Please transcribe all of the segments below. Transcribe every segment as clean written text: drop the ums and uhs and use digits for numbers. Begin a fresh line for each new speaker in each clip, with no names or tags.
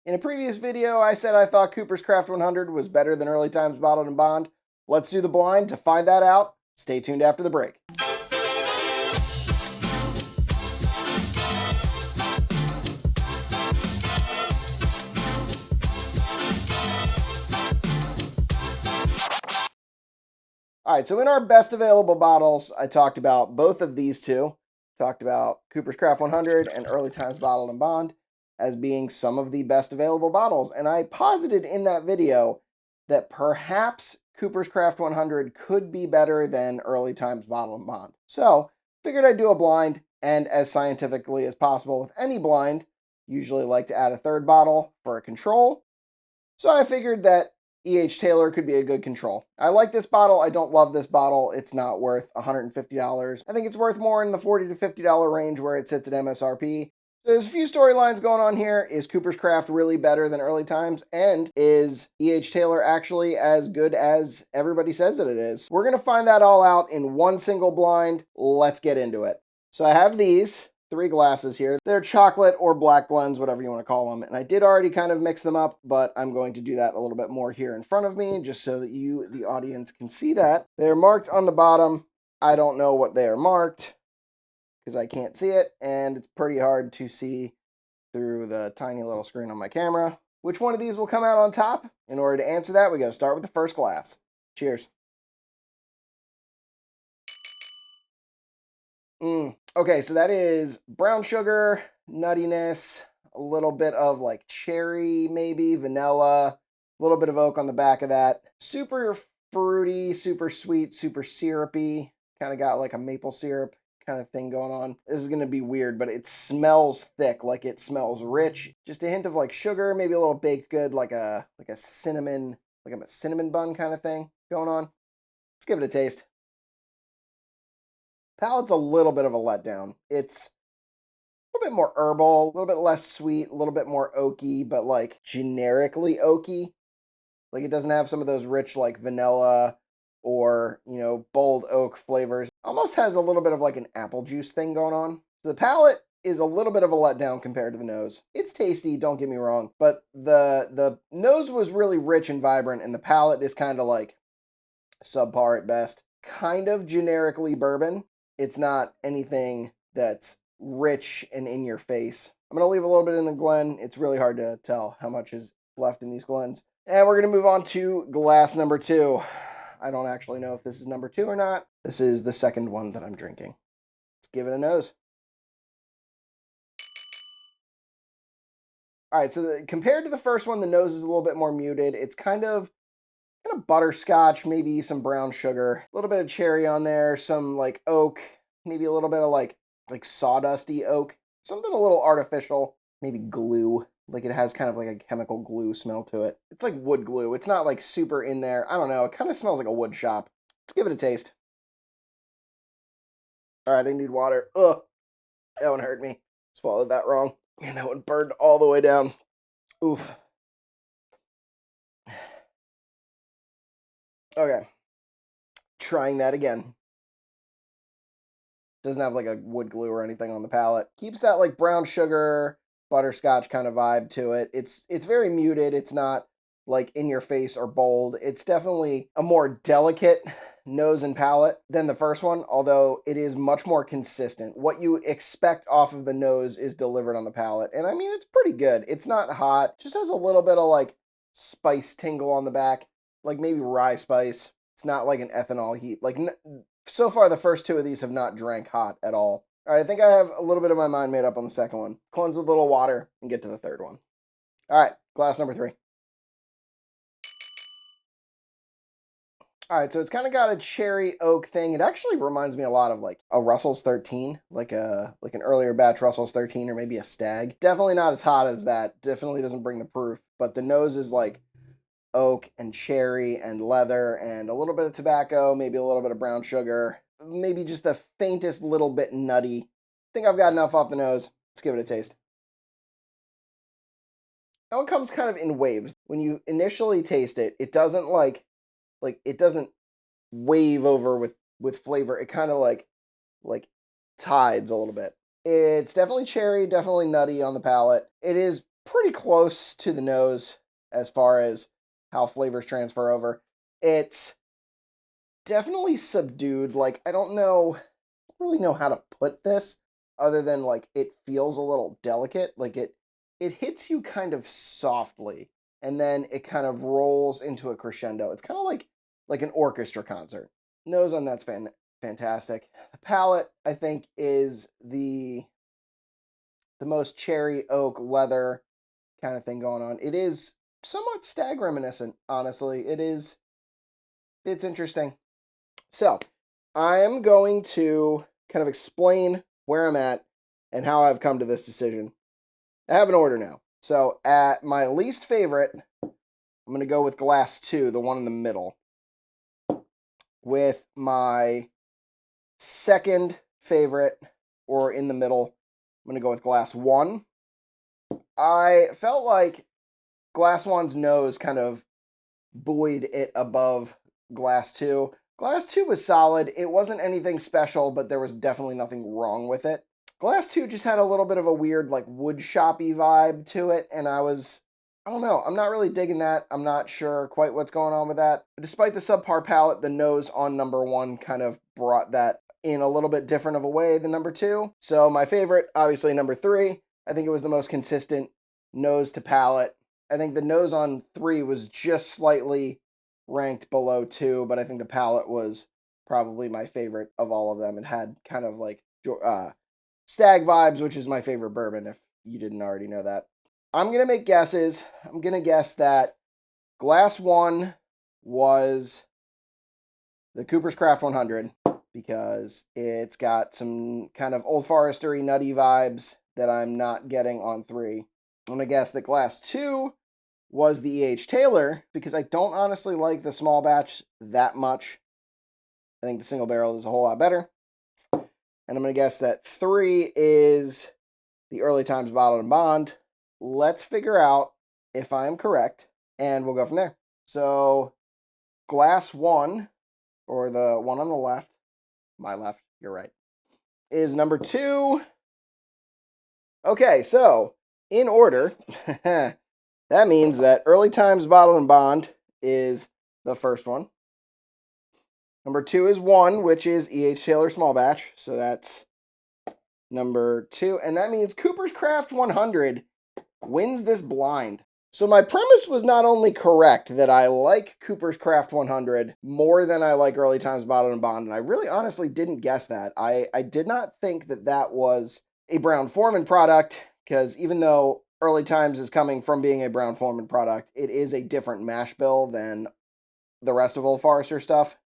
In a previous video, I said I thought Cooper's Craft 100 was better than Early Times Bottled and Bond. Let's do the blind to find that out. Stay tuned after the break. All right, so in our best available bottles, I talked about both of these two. Talked about Cooper's Craft 100 and Early Times Bottled and Bond as being some of the best available bottles. And I posited in that video that perhaps Cooper's Craft 100 could be better than Early Times Bottled and Bond. So figured I'd do a blind, and as scientifically as possible with any blind, usually like to add a third bottle for a control. So I figured that E.H. Taylor could be a good control. I like this bottle. I don't love this bottle. It's not worth $150. I think it's worth more in the $40 to $50 range where it sits at MSRP. So there's a few storylines going on here. Is Cooper's Craft really better than Early Times? And is E.H. Taylor actually as good as everybody says that it is? We're going to find that all out in one single blind. Let's get into it. So I have these 3 glasses here. They're chocolate or black blends, whatever you want to call them. And I did already kind of mix them up, but I'm going to do that a little bit more here in front of me, just so that you, the audience, can see that. They're marked on the bottom. I don't know what they are marked because I can't see it, and it's pretty hard to see through the tiny little screen on my camera. Which one of these will come out on top? In order to answer that, we got to start with the first glass. Cheers. Okay, so that is brown sugar, nuttiness, a little bit of like cherry, maybe vanilla, a little bit of oak on the back of that. Super fruity, super sweet, super syrupy. Kind of got like a maple syrup kind of thing going on. This is going to be weird, but it smells thick, like it smells rich. Just a hint of like sugar, maybe a little baked good, like a cinnamon bun kind of thing going on. Let's give it a taste. Palate's a little bit of a letdown. It's a little bit more herbal, a little bit less sweet, a little bit more oaky, but like generically oaky. Like it doesn't have some of those rich like vanilla or, you know, bold oak flavors. Almost has a little bit of like an apple juice thing going on. So the palate is a little bit of a letdown compared to the nose. It's tasty, don't get me wrong, but the nose was really rich and vibrant, and the palate is kind of like subpar at best. Kind of generically bourbon. It's not anything that's rich and in your face. I'm going to leave a little bit in the Glen. It's really hard to tell how much is left in these Glens. And we're going to move on to glass number 2. I don't actually know if this is number 2 or not. This is the second one that I'm drinking. Let's give it a nose. All right, so compared to the first one, the nose is a little bit more muted. It's kind of butterscotch, maybe some brown sugar, a little bit of cherry on there, some like oak, maybe a little bit of like sawdusty oak, something a little artificial, maybe glue. Like it has kind of like a chemical glue smell to it. It's like wood glue. It's not like super in there. I don't know. It kind of smells like a wood shop. Let's give it a taste. All right, I need water. Ugh, that one hurt me. Swallowed that wrong. And that one burned all the way down. Oof. Okay. Trying that again. Doesn't have like a wood glue or anything on the palate. Keeps that like brown sugar, butterscotch kind of vibe to it. It's very muted. It's not like in your face or bold. It's definitely a more delicate nose and palate than the first one, although it is much more consistent. What you expect off of the nose is delivered on the palate. And I mean, it's pretty good. It's not hot. Just has a little bit of like spice tingle on the back, like maybe rye spice. It's not like an ethanol heat. Like so far, the first 2 of these have not drank hot at all. All right, I think I have a little bit of my mind made up on the second one. Cleanse with a little water and get to the third one. All right, glass number 3. All right, so it's kind of got a cherry oak thing. It actually reminds me a lot of like a Russell's 13, like an earlier batch Russell's 13 or maybe a Stag. Definitely not as hot as that. Definitely doesn't bring the proof, but the nose is like oak and cherry and leather and a little bit of tobacco, maybe a little bit of brown sugar, maybe just the faintest little bit nutty. I think I've got enough off the nose. Let's give it a taste. That one comes kind of in waves. When you initially taste it, it doesn't like it doesn't wave over with flavor. It kind of like tides a little bit. It's definitely cherry, definitely nutty on the palate. It is pretty close to the nose as far as how flavors transfer over. It's definitely subdued. Like, I don't really know how to put this other than like it feels a little delicate. Like it hits you kind of softly and then it kind of rolls into a crescendo. It's kind of like an orchestra concert. Nose on that's fantastic. The palate, I think, is the most cherry oak leather kind of thing going on. It is somewhat stag reminiscent, honestly. It's interesting. So, I am going to kind of explain where I'm at and how I've come to this decision. I have an order now. So, at my least favorite, I'm going to go with glass 2, the one in the middle. With my second favorite, or in the middle, I'm going to go with glass 1. I felt like glass 1's nose kind of buoyed it above glass 2. Glass 2 was solid. It wasn't anything special, but there was definitely nothing wrong with it. Glass 2 just had a little bit of a weird, like, wood shoppy vibe to it, and I don't know, I'm not really digging that. I'm not sure quite what's going on with that. But despite the subpar palette, the nose on number 1 kind of brought that in a little bit different of a way than number 2. So my favorite, obviously number 3. I think it was the most consistent nose to palate. I think the nose on 3 was just slightly ranked below 2, but I think the palate was probably my favorite of all of them. It had kind of like stag vibes, which is my favorite bourbon, if you didn't already know that. I'm going to make guesses. I'm going to guess that glass 1 was the Cooper's Craft 100 because it's got some kind of Old Forester-y nutty vibes that I'm not getting on 3. I'm going to guess that glass 2 was the E.H. Taylor because I don't honestly like the small batch that much. I think the single barrel is a whole lot better. And I'm going to guess that 3 is the Early Times Bottled and Bond. Let's figure out if I am correct, and we'll go from there. So, glass 1, or the one on the left, my left, you're right, is number 2. Okay, so, in order, that means that Early Times Bottled and Bond is the first one. Number 2 is 1, which is E.H. Taylor Small Batch. So that's number 2. And that means Cooper's Craft 100 wins this blind. So my premise was not only correct that I like Cooper's Craft 100 more than I like Early Times Bottled and Bond. And I really honestly didn't guess that. I did not think that that was a Brown-Forman product, because even though Early Times is coming from being a Brown-Forman product, it is a different mash bill than the rest of Old Forester stuff.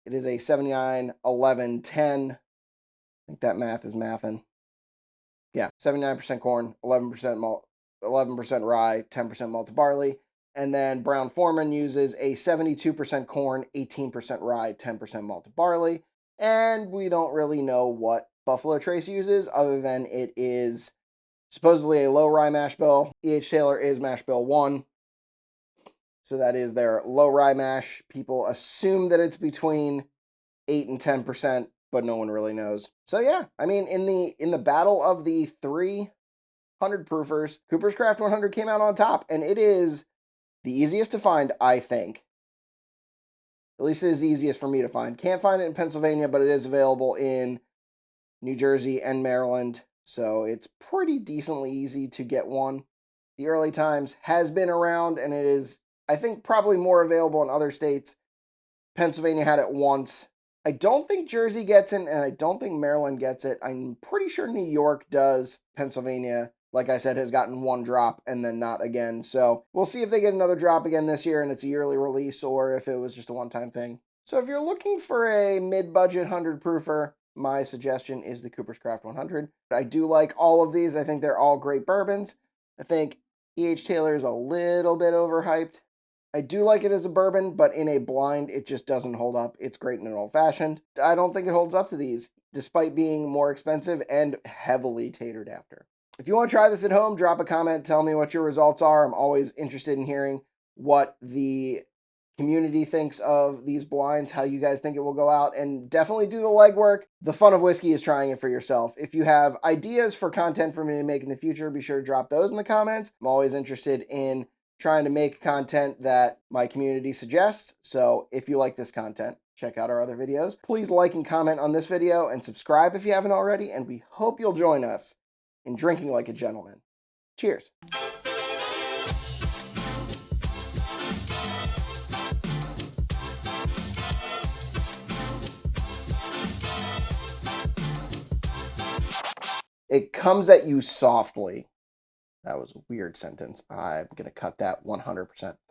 It is a 79, 11, 10. I think that math is mathin'. Yeah, 79% corn, 11% malt, 11% rye, 10% malted barley. And then Brown-Forman uses a 72% corn, 18% rye, 10% malted barley. And we don't really know what Buffalo Trace uses other than it is supposedly a low rye mash bill. E.H. Taylor is mash bill 1. So that is their low rye mash. People assume that it's between 8 and 10%, but no one really knows. So yeah, I mean, in the battle of the 300 proofers, Cooper's Craft 100 came out on top, and it is the easiest to find, I think. At least it is the easiest for me to find. Can't find it in Pennsylvania, but it is available in New Jersey and Maryland, so it's pretty decently easy to get one. The Early Times has been around, and it is, I think, probably more available in other states. Pennsylvania had it once. I don't think Jersey gets it, and I don't think Maryland gets it. I'm pretty sure New York does. Pennsylvania, like I said, has gotten one drop and then not again. So we'll see if they get another drop again this year and it's a yearly release, or if it was just a one-time thing. So if you're looking for a mid-budget 100 proofer, my suggestion is the Cooper's Craft 100. I do like all of these. I think they're all great bourbons. I think E.H. Taylor is a little bit overhyped. I do like it as a bourbon, but in a blind, it just doesn't hold up. It's great in an old-fashioned. I don't think it holds up to these, despite being more expensive and heavily tatered after. If you want to try this at home, drop a comment. Tell me what your results are. I'm always interested in hearing what the community thinks of these blinds, how you guys think it will go out, and definitely do the legwork. The fun of whiskey is trying it for yourself. If you have ideas for content for me to make in the future, be sure to drop those in the comments. I'm always interested in trying to make content that my community suggests. So if you like this content, check out our other videos. Please like and comment on this video and subscribe if you haven't already. And we hope you'll join us in drinking like a gentleman. Cheers. It comes at you softly. That was a weird sentence. I'm going to cut that 100%.